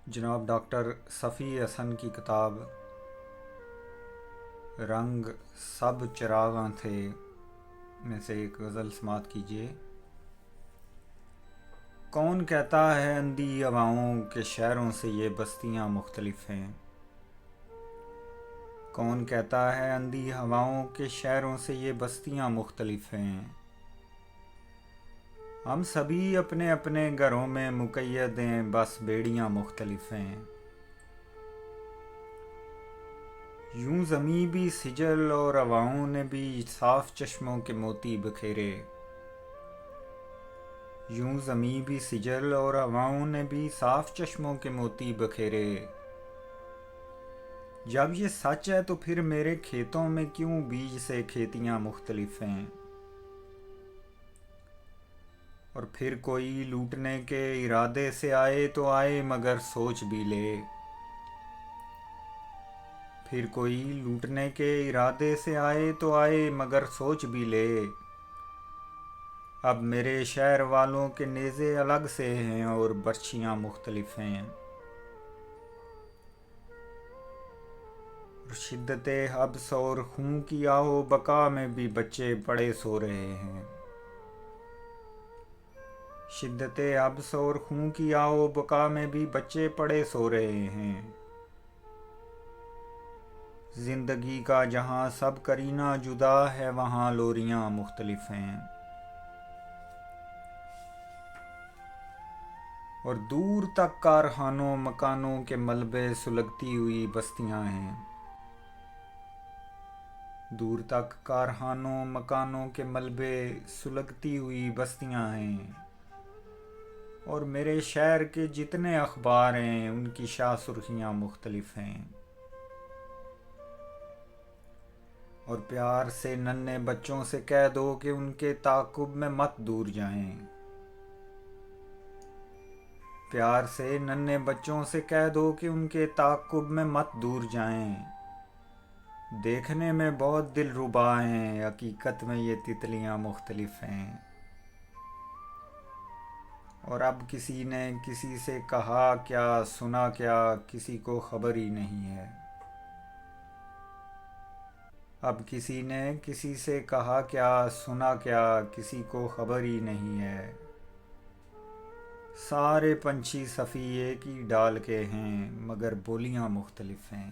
جناب ڈاکٹر صفی حسن کی کتاب رنگ سب چراغاں تھے میں سے ایک غزل سماعت کیجیے۔ کون کہتا ہے اندھی ہواؤں کے شہروں سے یہ بستیاں مختلف ہیں؟ کون کہتا ہے اندھی ہواؤں کے شہروں سے یہ بستیاں مختلف ہیں؟ ہم سبھی اپنے اپنے گھروں میں مقید ہیں، بس بیڑیاں مختلف ہیں۔ یوں زمیں بھی سجل اور ہواؤں نے بھی صاف چشموں کے موتی بکھیرے۔ یوں زمیں بھی سجل اور ہواؤں نے بھی صاف چشموں کے موتی بکھیرے۔ جب یہ سچ ہے تو پھر میرے کھیتوں میں کیوں بیج سے کھیتیاں مختلف ہیں؟ اور پھر کوئی لوٹنے کے ارادے سے آئے تو آئے مگر سوچ بھی لے۔ پھر کوئی لوٹنے کے ارادے سے آئے تو آئے مگر سوچ بھی لے۔ اب میرے شہر والوں کے نیزے الگ سے ہیں اور برچھیاں مختلف ہیں۔ اور شدت حبس اور خون کی آہو بقا میں بھی بچے پڑے سو رہے ہیں۔ شدت حبس اور خون کی آہو بقا میں بھی بچے پڑے سو رہے ہیں۔ زندگی کا جہاں سب کرینہ جدا ہے وہاں لوریاں مختلف ہیں۔ اور دور تک کارخانوں مکانوں کے ملبے سلگتی ہوئی بستیاں ہیں۔ دور تک کارخانوں مکانوں کے ملبے سلگتی ہوئی بستیاں ہیں۔ اور میرے شہر کے جتنے اخبار ہیں ان کی شاہ سرخیاں مختلف ہیں۔ اور پیار سے ننھے بچوں سے کہہ دو کہ ان کے تعاقب میں مت دور جائیں۔ پیار سے ننھے بچوں سے کہہ دو کہ ان کے تعاقب میں مت دور جائیں۔ دیکھنے میں بہت دلربا ہیں، حقیقت میں یہ تتلیاں مختلف ہیں۔ اور اب کسی نے کسی سے کہا کیا سنا کیا کسی کو خبر ہی نہیں ہے۔ اب کسی نے کسی سے کہا کیا سنا کیا کسی کو خبر ہی نہیں ہے۔ سارے پنچھی صفی ایک ہی ڈال کے ہیں مگر بولیاں مختلف ہیں۔